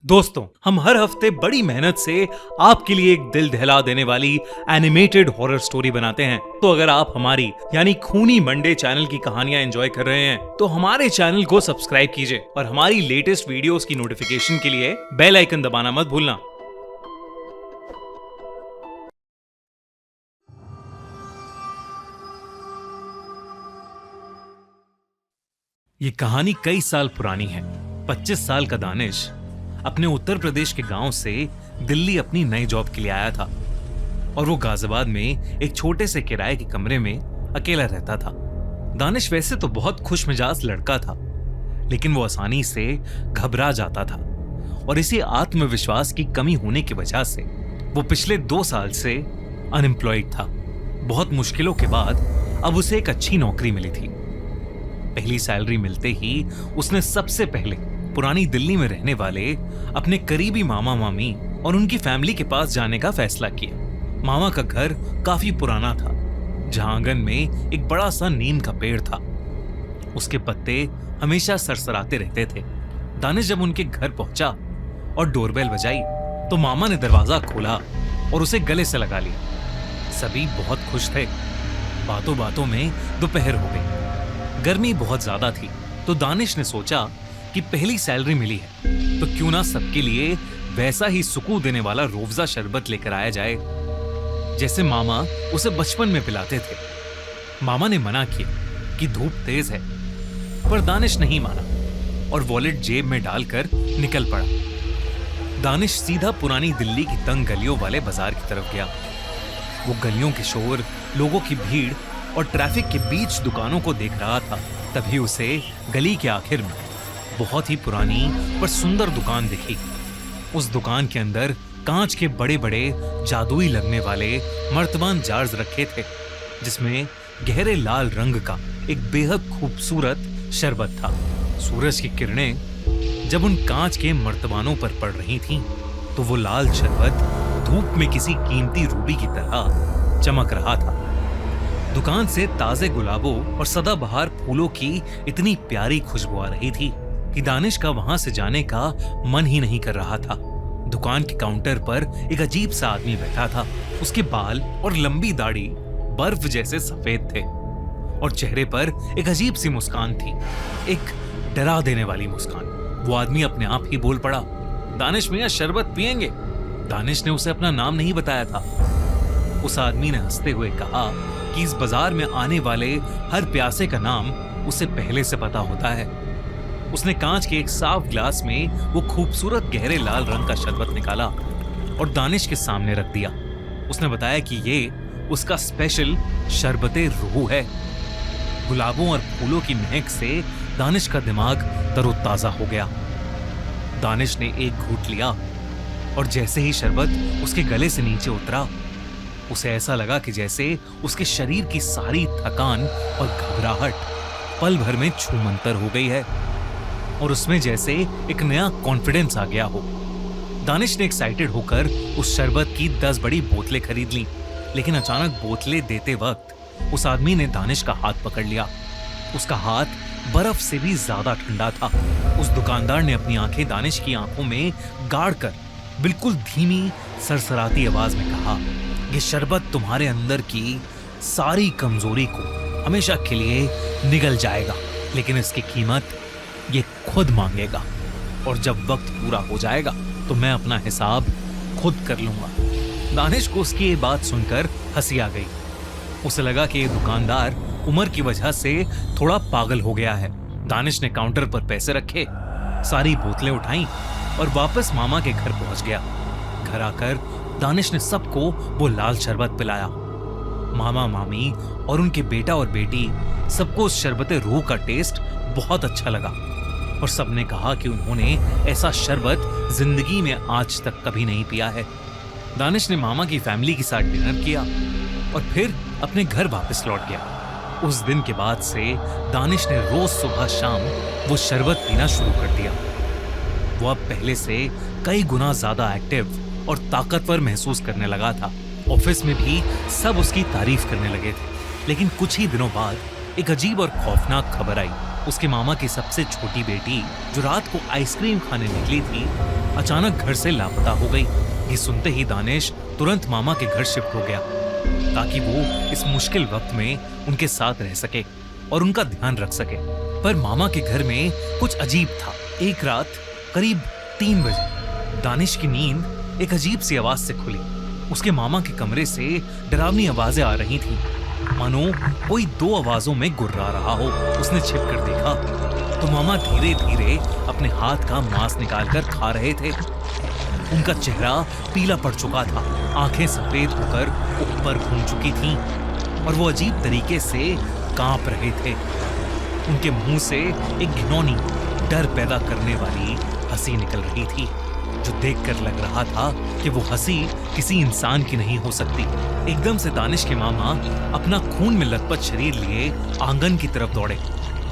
दोस्तों, हम हर हफ्ते बड़ी मेहनत से आपके लिए एक दिल दहला देने वाली एनिमेटेड हॉरर स्टोरी बनाते हैं। तो अगर आप हमारी यानी खूनी मंडे चैनल की कहानियां एंजॉय कर रहे हैं तो हमारे चैनल को सब्सक्राइब कीजिए और हमारी लेटेस्ट वीडियोस की नोटिफिकेशन के लिए बेल आइकन दबाना मत भूलना। ये कहानी कई साल पुरानी है। 25 साल का दानिश अपने उत्तर प्रदेश के गांव से दिल्ली अपनी नई जॉब के लिए आया था और वो गाजियाबाद में एक छोटे से किराए के कमरे में अकेला रहता था। दानिश वैसे तो बहुत खुशमिजाज लड़का था, लेकिन वो आसानी से घबरा जाता था और इसी आत्मविश्वास की कमी होने की वजह से वो पिछले 2 साल से अनएम्प्लॉयड था। बहुत मुश्किलों के बाद अब उसे एक अच्छी नौकरी मिली थी। पहली सैलरी मिलते ही उसने सबसे पहले पुरानी दिल्ली में रहने वाले अपने करीबी मामा मामी और उनकी फैमिली के पास जाने का फैसला किया। मामा का घर काफी पुराना था, जहां आंगन में एक बड़ा सा नीम का पेड़ था। उसके पत्ते हमेशा सरसराते रहते थे। दानिश जब उनके घर पहुंचा और डोरबेल बजाई तो मामा ने दरवाजा खोला और उसे गले से लगा लिया। सभी बहुत खुश थे। बातों बातों में दोपहर हो गई। गर्मी बहुत ज्यादा थी तो दानिश ने सोचा कि पहली सैलरी मिली है तो क्यों ना सबके लिए वैसा ही सुकून देने वाला रूअफ़ज़ा शरबत लेकर आया जाए जैसे मामा उसे बचपन में पिलाते थे। मामा ने मना किया कि धूप तेज है, पर दानिश नहीं माना और वॉलेट जेब में डालकर निकल पड़ा। दानिश सीधा पुरानी दिल्ली की तंग गलियों वाले बाजार की तरफ गया। वो गलियों के शोर, लोगों की भीड़ और ट्रैफिक के बीच दुकानों को देख रहा था। तभी उसे गली के आखिर में बहुत ही पुरानी पर सुंदर दुकान दिखी। उस दुकान के अंदर कांच के बड़े बड़े जादुई लगने वाले मर्तबान जार्स रखे थे, जिसमें गहरे लाल रंग का एक बेहद खूबसूरत शरबत था। सूरज की किरणें जब उन कांच के मर्तबानों पर पड़ रही थीं, तो वो लाल शरबत धूप में किसी कीमती रूबी की तरह चमक रहा था। दुकान से ताजे गुलाबों और सदाबहार फूलों की इतनी प्यारी खुशबू आ रही थी कि दानिश का वहां से जाने का मन ही नहीं कर रहा था। दुकान के काउंटर पर एक अजीब सा आदमी बैठा था। उसके बाल और लंबी दाढ़ी बर्फ जैसे सफेद थे और चेहरे पर एक अजीब सी मुस्कान थी, एक डरा देने वाली मुस्कान। वो आदमी अपने आप ही बोल पड़ा, दानिश मियां शरबत पिएंगे? दानिश ने उसे अपना नाम नहीं बताया था। उस आदमी ने हंसते हुए कहा कि इस बाजार में आने वाले हर प्यासे का नाम उसे पहले से पता होता है। उसने कांच के एक साफ ग्लास में वो खूबसूरत गहरे लाल रंग का शरबत निकाला और दानिश के सामने रख दिया। उसने बताया कि ये उसका स्पेशल शरबते रूह है। गुलाबों और फूलों की महक से दानिश का दिमाग तरोताजा हो गया। दानिश ने एक घूंट लिया और जैसे ही शरबत उसके गले से नीचे उतरा, उसे ऐसा लगा कि जैसे उसके शरीर की सारी थकान और घबराहट पल भर में छूमंतर हो गई है और उसमें जैसे एक नया कॉन्फिडेंस आ गया हो। दानिश ने एक्साइटेड होकर उस शरबत की 10 बड़ी बोतलें खरीद लीं, लेकिन अचानक बोतलें देते वक्त उस आदमी ने दानिश का हाथ पकड़ लिया। उसका हाथ बर्फ से भी ज्यादा ठंडा था। उस दुकानदार ने अपनी आंखें दानिश की आंखों में गाड़ कर बिल्कुल धीमी सरसराती आवाज में कहा, ये शरबत तुम्हारे अंदर की सारी कमजोरी को हमेशा के लिए निगल जाएगा, लेकिन इसकी कीमत ये खुद मांगेगा और जब वक्त पूरा हो जाएगा तो मैं अपना हिसाब खुद कर लूंगा। दानिश को उसकी ये बात सुनकर हंसी आ गई। उसे लगा कि ये दुकानदार उम्र की वजह से थोड़ा पागल हो गया है। दानिश ने काउंटर पर पैसे रखे, सारी बोतलें उठाई और वापस मामा के घर पहुंच गया। घर आकर दानिश ने सबको वो लाल शरबत पिलाया। मामा मामी और उनके बेटा और बेटी सबको उस शरबते रूह का टेस्ट बहुत अच्छा लगा और सबने कहा कि उन्होंने ऐसा शरबत जिंदगी में आज तक कभी नहीं पिया है। दानिश ने मामा की फैमिली के साथ डिनर किया और फिर अपने घर वापस लौट गया। उस दिन के बाद से दानिश ने रोज सुबह शाम वो शरबत पीना शुरू कर दिया। वो अब पहले से कई गुना ज्यादा एक्टिव और ताकतवर महसूस करने लगा था। ऑफिस में भी सब उसकी तारीफ करने लगे थे, लेकिन कुछ ही दिनों बाद एक अजीब और खौफनाक खबर आई। उसके मामा की सबसे छोटी बेटी, जो रात को आइसक्रीम खाने निकली थी, अचानक घर से लापता हो गई। ये सुनते ही दानिश तुरंत मामा के घर शिफ्ट हो गया, ताकि वो इस मुश्किल वक्त में उनके साथ रह सके और उनका ध्यान रख सके। पर मामा के घर में कुछ अजीब था। एक रात करीब 3 बजे दानिश की नींद एक अजीब सी आवाज से खुली। उसके मामा के कमरे से डरावनी आवाजें आ रही थीं, मानो कोई 2 आवाजों में गुर्रा रहा हो। उसने छिप कर देखा तो मामा धीरे धीरे अपने हाथ का मांस निकालकर खा रहे थे। उनका चेहरा पीला पड़ चुका था, आंखें सफेद होकर ऊपर घूम चुकी थीं और वो अजीब तरीके से कांप रहे थे। उनके मुंह से एक घिनौनी, डर पैदा करने वाली हंसी निकल रही थी, जो देखकर लग रहा था कि वो हंसी किसी इंसान की नहीं हो सकती। एकदम से दानिश के मामा अपना खून में लथपथ शरीर लिए आंगन की तरफ दौड़े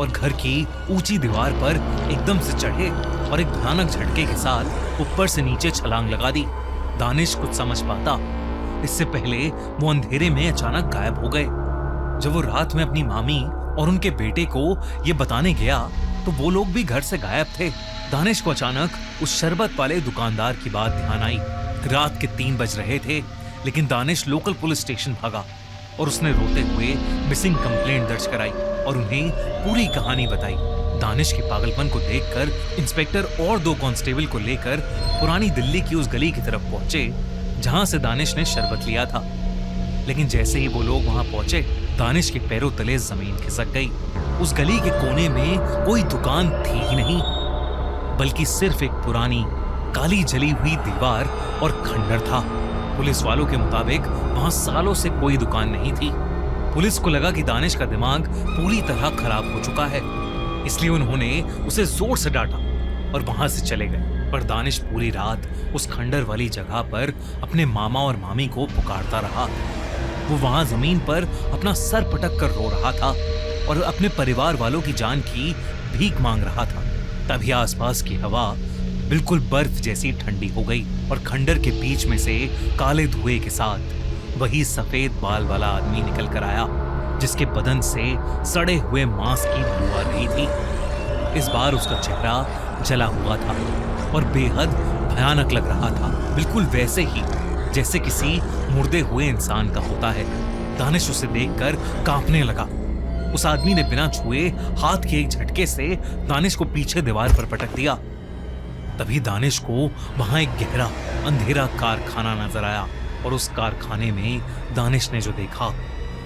और घर की ऊंची दीवार पर एकदम से चढ़े और एक भयानक झटके के साथ ऊपर से नीचे छलांग लगा दी। दानिश कुछ समझ पाता इससे पहले वो अंधेरे में अचानक गायब हो गए। जब वो रात में अपनी मामी और उनके बेटे को ये बताने गया तो वो लोग भी घर से गायब थे। दानिश को अचानक उस शरबत वाले दुकानदार की बात ध्यान आई। रात के 3 बज रहे थे, लेकिन दानिश लोकल पुलिस स्टेशन भागा और उसने रोते हुए मिसिंग कंप्लेंट दर्ज कराई और उन्हें पूरी कहानी बताई। दानिश के पागलपन को देखकर इंस्पेक्टर और 2 कांस्टेबल को लेकर पुरानी दिल्ली की उस गली की तरफ पहुंचे जहां से दानिश ने शरबत लिया था। लेकिन जैसे ही वो लोग वहां पहुंचे, दानिश के पैरों तले जमीन खिसक गई। उस गली के कोने में कोई दुकान थी ही नहीं, बल्कि सिर्फ एक पुरानी काली जली हुई दीवार और खंडर था। पुलिस वालों के मुताबिक वहां सालों से कोई दुकान नहीं थी। पुलिस को लगा कि दानिश का दिमाग पूरी तरह खराब हो चुका है, इसलिए उन्होंने उसे जोर से डांटा और वहां से चले गए। पर दानिश पूरी रात उस खंडर वाली जगह पर अपने मामा और मामी को पुकारता रहा। वो वहां जमीन पर अपना सर पटक कर रो रहा था और अपने परिवार वालों की जान की भीख मांग रहा था। तभी आसपास की हवा बिल्कुल बर्फ जैसी ठंडी हो गई और खंडर के बीच में से काले धुएं के साथ वही सफेद बाल वाला आदमी निकल कर आया, जिसके बदन से सड़े हुए मांस की बू आ रही थी। इस बार उसका चेहरा जला हुआ था और बेहद भयानक लग रहा था, बिल्कुल वैसे ही जैसे किसी मुर्दे हुए इंसान का होता है। दानिश उसे देखकर कांपने लगा। उस आदमी ने बिना छुए हाथ के एक झटके से दानिश को पीछे दीवार पर पटक दिया। तभी दानिश को वहां एक गहरा अंधेरा कारखाना नजर आया और उस कारखाने में दानिश ने जो देखा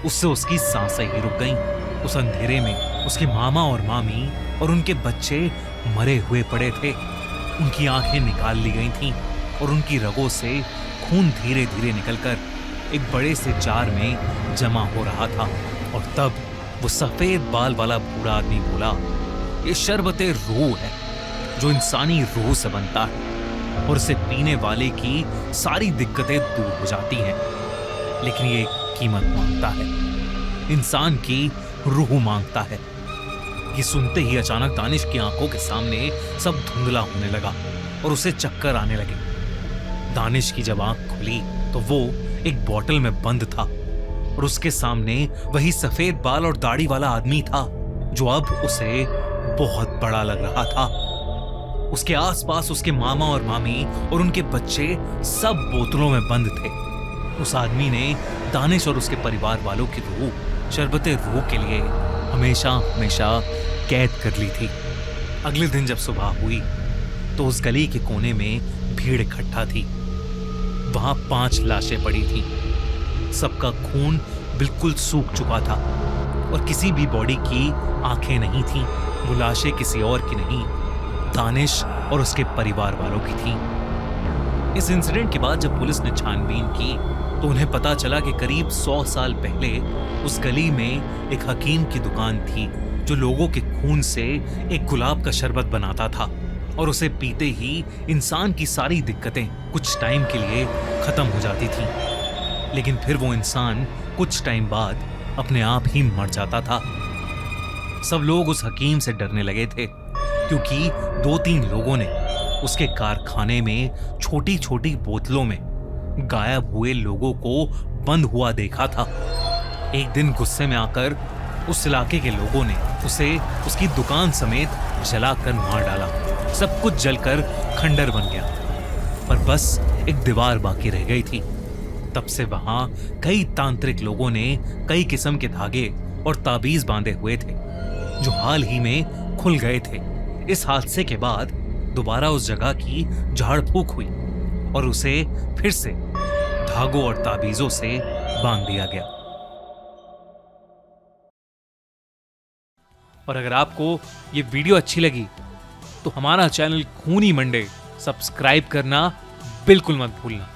उससे उसकी सांसें ही रुक गईं। उस अंधेरे में उसके मामा और मामी और उनके बच्चे मरे हुए पड़े थे। उनकी आंखें निकाल ली गई थीं और उनकी रगों से खून धीरे धीरे निकलकर एक बड़े से जार में जमा हो रहा था। और तब वो सफेद बाल वाला बूढ़ा आदमी बोला, ये शरबते रूह है जो इंसानी रूह से बनता है और इसे पीने वाले की सारी दिक्कतें दूर हो जाती हैं, लेकिन ये कीमत मांगता है, इंसान की रूह मांगता है। ये सुनते ही अचानक दानिश की आंखों के सामने सब धुंधला होने लगा और उसे चक्कर आने लगे। दानिश की जब आंख खुली तो वो एक बोतल में बंद था और उसके सामने वही सफेद बाल और दाढ़ी वाला आदमी था, जो अब उसे बहुत बड़ा लग रहा था। उसके आसपास उसके मामा और मामी और उनके बच्चे सब बोतलों में बंद थे। उस आदमी ने दानिश और उसके परिवार वालों की रूह, शरबते रूह के लिए हमेशा हमेशा कैद कर ली थी। अगले दिन जब सुबह हुई तो उस गली के कोने में भीड़ इकट्ठा थी। वहां 5 लाशें पड़ी थी। सबका खून बिल्कुल सूख चुका था और किसी भी बॉडी की आंखें नहीं थीं। वो लाशें किसी और की नहीं, दानिश और उसके परिवार वालों की थीं। इस इंसिडेंट के बाद जब पुलिस ने छानबीन की तो उन्हें पता चला कि करीब 100 साल पहले उस गली में एक हकीम की दुकान थी, जो लोगों के खून से एक गुलाब का शरबत बनाता था और उसे पीते ही इंसान की सारी दिक्कतें कुछ टाइम के लिए खत्म हो जाती थी। लेकिन फिर वो इंसान कुछ टाइम बाद अपने आप ही मर जाता था। सब लोग उस हकीम से डरने लगे थे, क्योंकि 2-3 लोगों ने उसके कारखाने में छोटी छोटी बोतलों में गायब हुए लोगों को बंद हुआ देखा था। एक दिन गुस्से में आकर उस इलाके के लोगों ने उसे उसकी दुकान समेत जलाकर मार डाला। सब कुछ जलकर खंडर बन गया, पर बस एक दीवार बाकी रह गई थी। तब से वहां कई तांत्रिक लोगों ने कई किस्म के धागे और ताबीज बांधे हुए थे, जो हाल ही में खुल गए थे। इस हादसे के बाद दोबारा उस जगह की झाड़ फूक हुई और उसे फिर से धागों और ताबीजों से बांध दिया गया। और अगर आपको ये वीडियो अच्छी लगी तो हमारा चैनल खूनी मंडे सब्सक्राइब करना बिल्कुल मत भूलना।